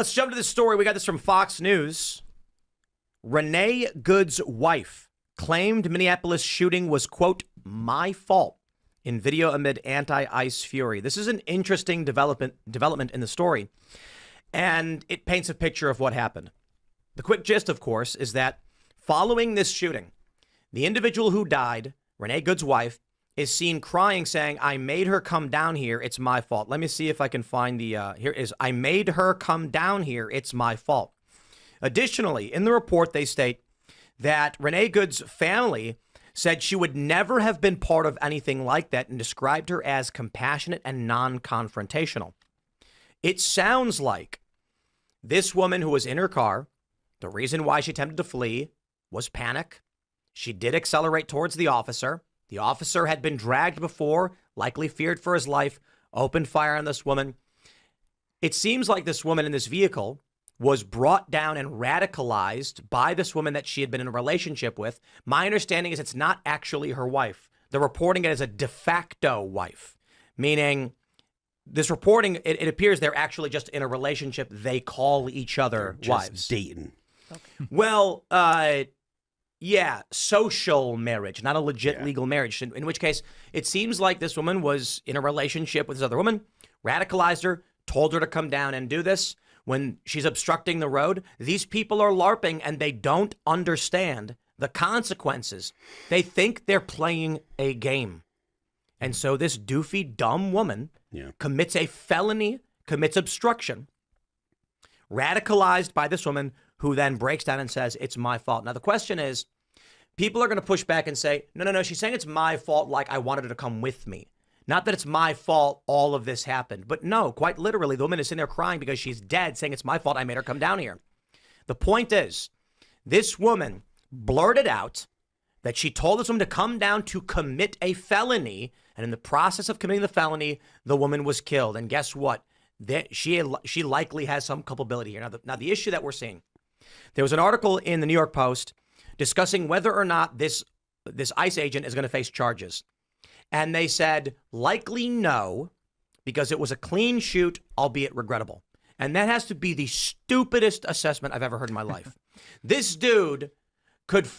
Let's jump to this story. We got this from Fox News. Renee Good's wife claimed Minneapolis shooting was, quote, my fault in video amid anti-ICE fury. This is an interesting development in the story, and it paints a picture of what happened. The quick gist, of course, is that following this shooting, the individual who died, Renee Good's wife, is seen crying, saying, I made her come down here. It's my fault. Let me see if I can find the, here is, I made her come down here. It's my fault. Additionally, in the report, they state that Renee Good's family said she would never have been part of anything like that and described her as compassionate and non-confrontational. It sounds like this woman who was in her car, the reason why she attempted to flee was panic. She did accelerate towards the officer. The officer had been dragged before, likely feared for his life, opened fire on this woman. It seems like this woman in this vehicle was brought down and radicalized by this woman that she had been in a relationship with. My understanding is it's not actually her wife. They're reporting it as a de facto wife, meaning this reporting, it appears they're actually just in a relationship. They call each other wives. Dating. Okay. Well, yeah, social marriage, not a legit legal marriage, in which case it seems like this woman was in a relationship with this other woman, radicalized her, told her to come down and do this. When she's obstructing the road, these people are LARPing and they don't understand the consequences. They think they're playing a game. And so this doofy, dumb woman commits a felony, commits obstruction, radicalized by this woman who then breaks down and says, it's my fault. Now, the question is, people are going to push back and say, no, she's saying it's my fault like I wanted her to come with me. Not that it's my fault all of this happened. But no, quite literally, the woman is sitting there crying because she's dead, saying it's my fault I made her come down here. The point is, this woman blurted out that she told this woman to come down to commit a felony. And in the process of committing the felony, the woman was killed. And guess what? She likely has some culpability here. Now, the issue that we're seeing, there was an article in the New York Post discussing whether or not this ICE agent is going to face charges. And they said, likely no, because it was a clean shoot, albeit regrettable. And that has to be the stupidest assessment I've ever heard in my life. This dude could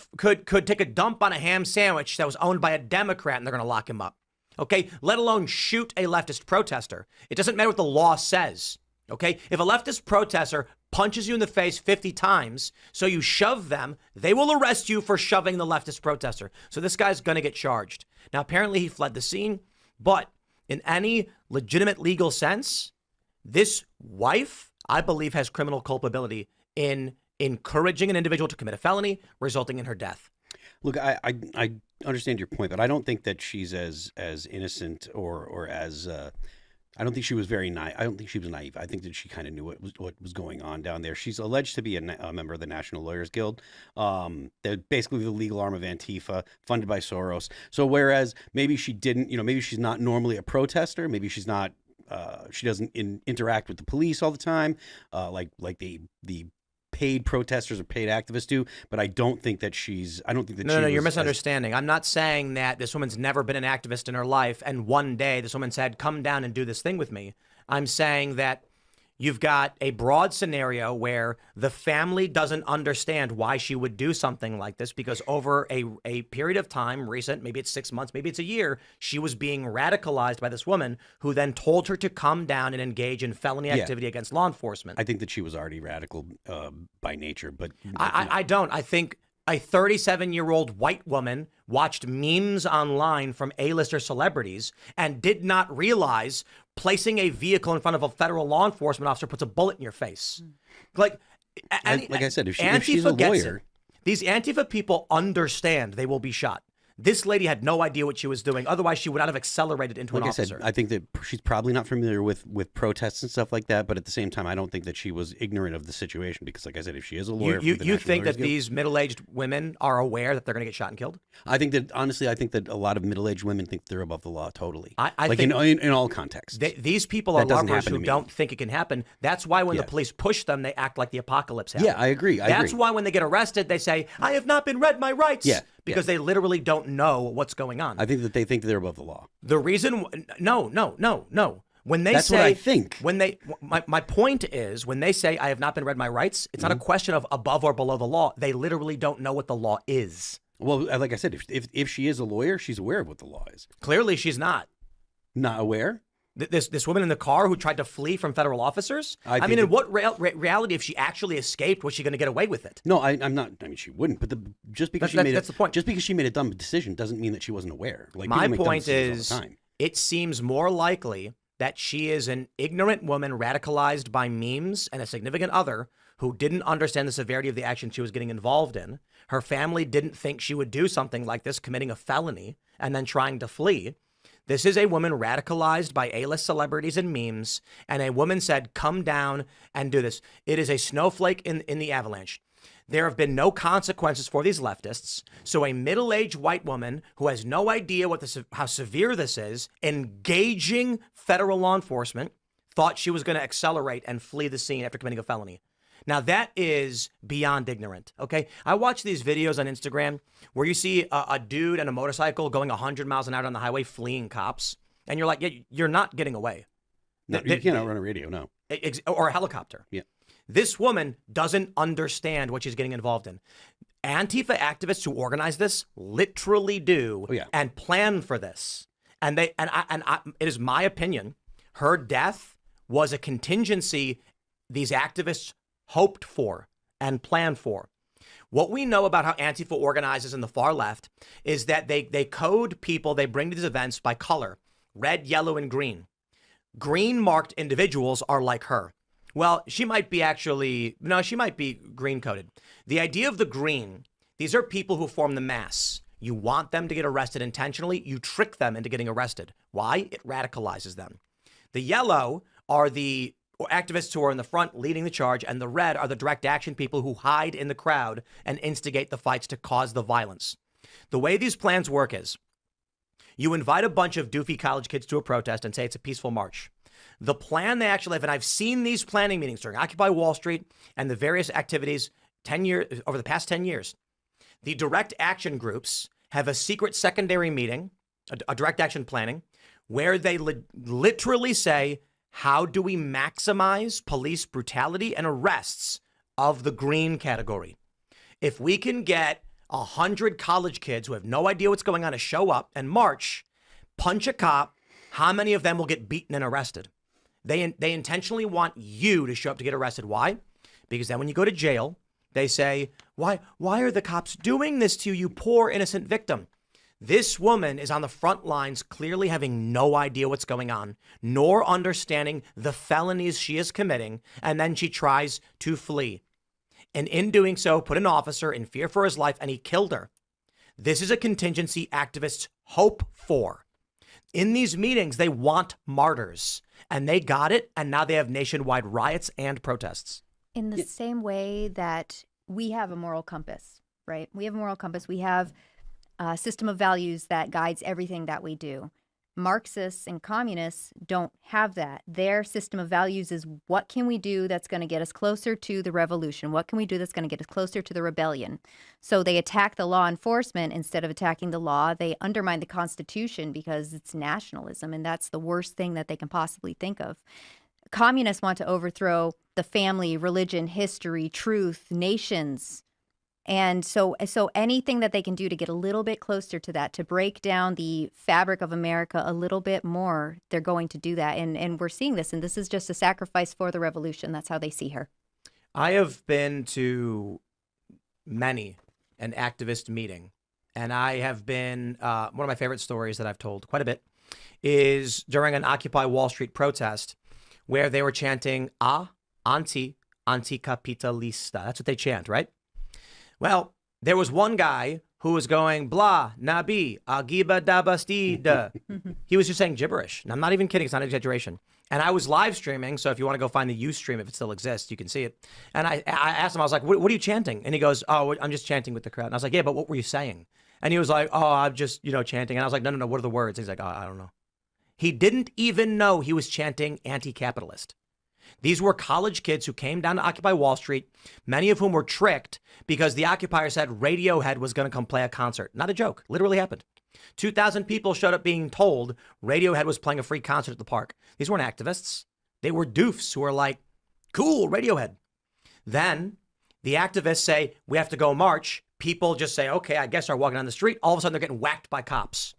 take a dump on a ham sandwich that was owned by a Democrat and they're going to lock him up. Okay, let alone shoot a leftist protester. It doesn't matter what the law says. Okay, if a leftist protester punches you in the face 50 times, so you shove them, they will arrest you for shoving the leftist protester. So this guy's going to get charged. Now, apparently he fled the scene, but in any legitimate legal sense, this wife, I believe, has criminal culpability in encouraging an individual to commit a felony, resulting in her death. Look, I understand your point, but I don't think that she's as innocent or as I don't think she was very naive. I don't think she was naive. I think that she kind of knew what was going on down there. She's alleged to be a member of the National Lawyers Guild. They're basically the legal arm of Antifa, funded by Soros. So whereas maybe she didn't, maybe she's not normally a protester. Maybe she's not. She doesn't interact with the police all the time, like the paid protesters or paid activists do, but I don't think that No, you're misunderstanding. I'm not saying that this woman's never been an activist in her life and one day this woman said, come down and do this thing with me. I'm saying that you've got a broad scenario where the family doesn't understand why she would do something like this because over a period of time, recent, maybe it's 6 months, maybe it's a year, she was being radicalized by this woman who then told her to come down and engage in felony activity against law enforcement. I think that she was already radical by nature, but I don't. I think a 37-year-old white woman watched memes online from A-lister celebrities and did not realize placing a vehicle in front of a federal law enforcement officer puts a bullet in your face. Like I said, if she's a lawyer, these Antifa people understand they will be shot. This lady had no idea what she was doing. Otherwise, she would not have accelerated into an officer. I think that she's probably not familiar with protests and stuff like that. But at the same time, I don't think that she was ignorant of the situation because, like I said, if she is a lawyer, you think that these middle-aged women are aware that they're going to get shot and killed? I think that honestly, I think that a lot of middle-aged women think they're above the law totally. I think in all contexts. These people are LARPers who don't think it can happen. That's why when the police push them, they act like the apocalypse happened. Yeah, I agree. That's why when they get arrested, they say, "I have not been read my rights." Yeah. Because they literally don't know what's going on. I think that they think they're above the law. The reason, no. When they That's say, what I think. My point is, when they say I have not been read my rights, it's not a question of above or below the law. They literally don't know what the law is. Well, like I said, if she is a lawyer, she's aware of what the law is. Clearly, she's not. Not aware? This woman in the car who tried to flee from federal officers? I mean, in what reality, if she actually escaped, was she going to get away with it? No, I'm not. I mean, she wouldn't. But that's the point. Just because she made a dumb decision doesn't mean that she wasn't aware. Like, my people make dumb point decisions is, all the time. it seems more likely that she is an ignorant woman radicalized by memes and a significant other who didn't understand the severity of the action she was getting involved in. Her family didn't think she would do something like this, committing a felony and then trying to flee. This is a woman radicalized by A-list celebrities and memes, and a woman said, come down and do this. It is a snowflake in the avalanche. There have been no consequences for these leftists. So a middle-aged white woman who has no idea how severe this is, engaging federal law enforcement, thought she was going to accelerate and flee the scene after committing a felony. Now, that is beyond ignorant, okay? I watch these videos on Instagram where you see a dude and a motorcycle going 100 miles an hour on the highway fleeing cops, and you're like, yeah, you're not getting away. No, you can't outrun a radio, no. Or a helicopter. Yeah. This woman doesn't understand what she's getting involved in. Antifa activists who organize this literally do and plan for this. And it is my opinion, her death was a contingency these activists hoped for and planned for. What we know about how Antifa organizes in the far left is that they code people they bring to these events by color, red, yellow, and green. Green marked individuals are like her. Well, she might be green coded. The idea of the green, these are people who form the mass. You want them to get arrested intentionally. You trick them into getting arrested. Why? It radicalizes them. The yellow are the activists who are in the front leading the charge, and the red are the direct action people who hide in the crowd and instigate the fights to cause the violence. The way these plans work is you invite a bunch of doofy college kids to a protest and say it's a peaceful march. The plan they actually have, and I've seen these planning meetings during Occupy Wall Street and the various activities over the past 10 years. The direct action groups have a secret secondary meeting, a direct action planning, where they literally say, how do we maximize police brutality and arrests of the green category? If we can get 100 college kids who have no idea what's going on to show up and march, punch a cop, how many of them will get beaten and arrested? They intentionally want you to show up to get arrested. Why? Because then when you go to jail, they say, why are the cops doing this to you, you poor innocent victim? This woman is on the front lines, clearly having no idea what's going on, nor understanding the felonies she is committing, and then she tries to flee. And in doing so, put an officer in fear for his life, and he killed her. This is a contingency activists hope for. In these meetings, they want martyrs, and they got it, and now they have nationwide riots and protests. In the same way that we have a moral compass, right? We have a moral compass. We have a system of values that guides everything that we do. Marxists and communists don't have that. Their system of values is, what can we do that's going to get us closer to the revolution? What can we do that's going to get us closer to the rebellion? So they attack the law enforcement instead of attacking the law. They undermine the Constitution because it's nationalism, and that's the worst thing that they can possibly think of. Communists want to overthrow the family, religion, history, truth, nations. And so anything that they can do to get a little bit closer to that, to break down the fabric of America a little bit more, they're going to do that. And we're seeing this, and this is just a sacrifice for the revolution. That's how they see her. I have been to many an activist meeting, and I have been, one of my favorite stories that I've told quite a bit is during an Occupy Wall Street protest where they were chanting, anticapitalista. That's what they chant, right? Well, there was one guy who was going, blah, nabi, agiba dabastida. He was just saying gibberish. And I'm not even kidding. It's not an exaggeration. And I was live streaming. So if you want to go find the Ustream, if it still exists, you can see it. And I asked him, I was like, what are you chanting? And he goes, oh, I'm just chanting with the crowd. And I was like, yeah, but what were you saying? And he was like, oh, I'm just, chanting. And I was like, no, what are the words? And he's like, oh, I don't know. He didn't even know he was chanting anti-capitalist. These were college kids who came down to Occupy Wall Street, many of whom were tricked because the occupier said Radiohead was going to come play a concert. Not a joke. Literally happened. 2,000 people showed up being told Radiohead was playing a free concert at the park. These weren't activists. They were doofs who were like, cool, Radiohead. Then the activists say, we have to go march. People just say, okay, I guess are walking down the street. All of a sudden, they're getting whacked by cops.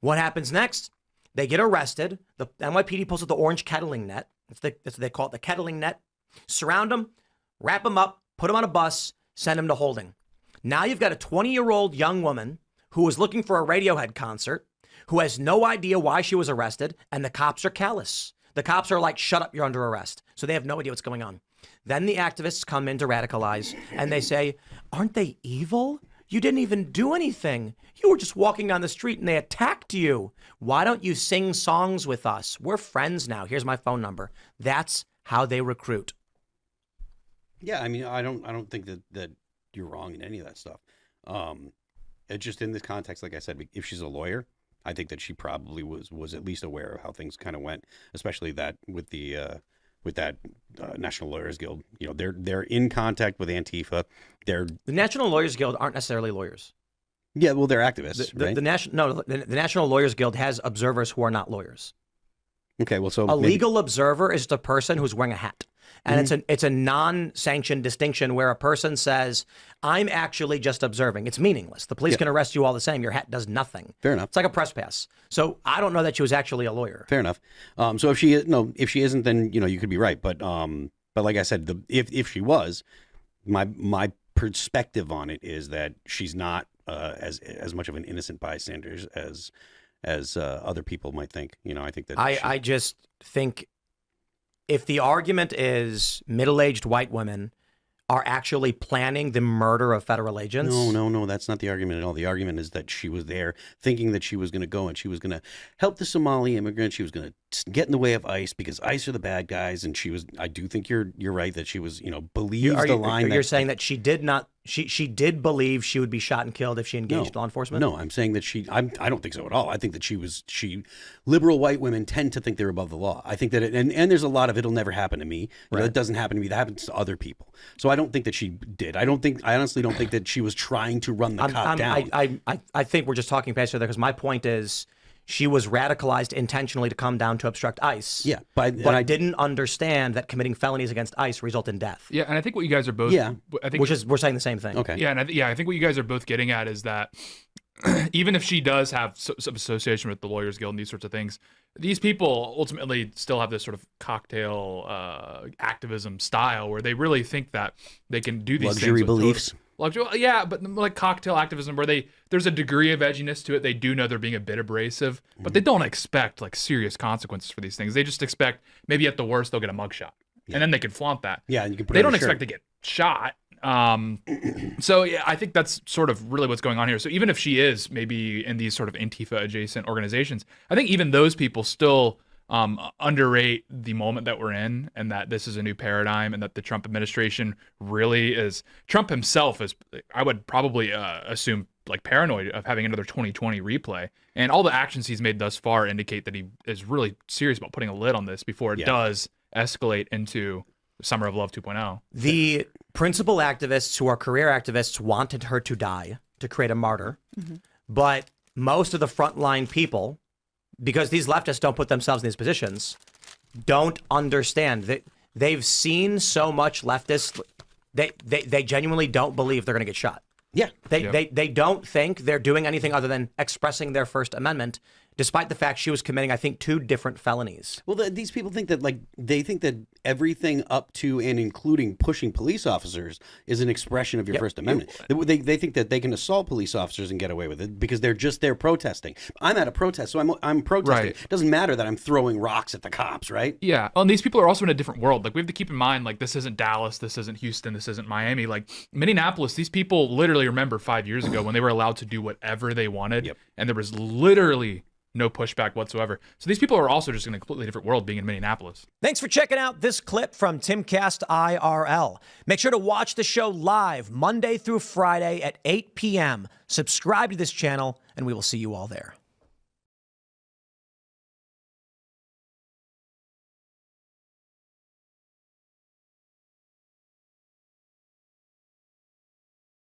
What happens next? They get arrested. The NYPD pulls out the orange kettling net. That's what they call it, the kettling net. Surround them, wrap them up, put them on a bus, send them to holding. Now you've got a 20-year-old young woman who was looking for a Radiohead concert, who has no idea why she was arrested, and the cops are callous. The cops are like, shut up, you're under arrest. So they have no idea what's going on. Then the activists come in to radicalize, and they say, aren't they evil? You didn't even do anything. You were just walking down the street and they attacked you. Why don't you sing songs with us? We're friends now. Here's my phone number. That's how they recruit. Yeah, I mean, I don't think that you're wrong in any of that stuff. It's just in this context, like I said, if she's a lawyer, I think that she probably was at least aware of how things kind of went, especially that with that National Lawyers Guild. You know, they're in contact with Antifa. The National Lawyers Guild aren't necessarily lawyers. Yeah, well, they're activists, right? The National Lawyers Guild has observers who are not lawyers. Okay, well, so a legal observer is just a person who's wearing a hat. And it's a non-sanctioned distinction where a person says, I'm actually just observing. It's meaningless. The police can arrest you all the same. Your hat does nothing. Fair enough. It's like a press pass. So I don't know that she was actually a lawyer. Fair enough. So if she isn't, then you could be right. But like I said, if she was, my perspective on it is that she's not as much of an innocent bystander as other people might think. I think that I just think if the argument is middle-aged white women are actually planning the murder of federal agents. No, that's not the argument at all. The argument is that she was there thinking that she was going to go and she was going to help the Somali immigrants. She was going to get in the way of ICE because ICE are the bad guys. And I do think you're right that she was, believes the line. You're saying that she did not, she did believe she would be shot and killed if she engaged law enforcement? No, I'm saying that I don't think so at all. I think that liberal white women tend to think they're above the law. I think that, and there's a lot of it'll never happen to me. Right. It doesn't happen to me. That happens to other people. So I don't think that she did. I honestly don't think that she was trying to run the cop down. I think we're just talking past her there because my point is she was radicalized intentionally to come down to obstruct ICE. Yeah. But I didn't understand that committing felonies against ICE result in death. Yeah, and I think what you guys are both... Yeah. We're saying the same thing. Okay. Yeah, and I think what you guys are both getting at is that even if she does have some association with the Lawyers Guild and these sorts of things, these people ultimately still have this sort of cocktail activism style where they really think that they can do these luxury things. Beliefs. Yeah, but like cocktail activism where there's a degree of edginess to it. They do know they're being a bit abrasive, but they don't expect like serious consequences for these things. They just expect maybe at the worst they'll get a mugshot, and then they can flaunt that. Yeah, and you can put they it don't on a shirt. expect to get shot. So yeah, I think that's sort of really what's going on here. So even if she is maybe in these sort of Antifa adjacent organizations, I think even those people still underrate the moment that we're in and that this is a new paradigm and that the Trump administration really is. Trump himself is, I would probably assume, like paranoid of having another 2020 replay. And all the actions he's made thus far indicate that he is really serious about putting a lid on this before it does escalate into Summer of Love 2.0. The principal activists who are career activists wanted her to die to create a martyr. Mm-hmm. But most of the frontline people, because these leftists don't put themselves in these positions, don't understand that they've seen so much leftists. They genuinely don't believe they're going to get shot. Yeah. They don't think they're doing anything other than expressing their First Amendment, despite the fact she was committing, I think, 2 different felonies. Well, these people think that, they think that everything up to and including pushing police officers is an expression of your First Amendment. They think that they can assault police officers and get away with it because they're just there protesting. I'm at a protest, so I'm protesting. Right. It doesn't matter that I'm throwing rocks at the cops, right? Yeah. Well, and these people are also in a different world. Like, we have to keep in mind, like, this isn't Dallas, this isn't Houston, this isn't Miami. Like, Minneapolis, these people literally remember 5 years ago when they were allowed to do whatever they wanted, and there was literally no pushback whatsoever. So these people are also just in a completely different world being in Minneapolis. Thanks for checking out this clip from Timcast IRL. Make sure to watch the show live Monday through Friday at 8 p.m. Subscribe to this channel, and we will see you all there.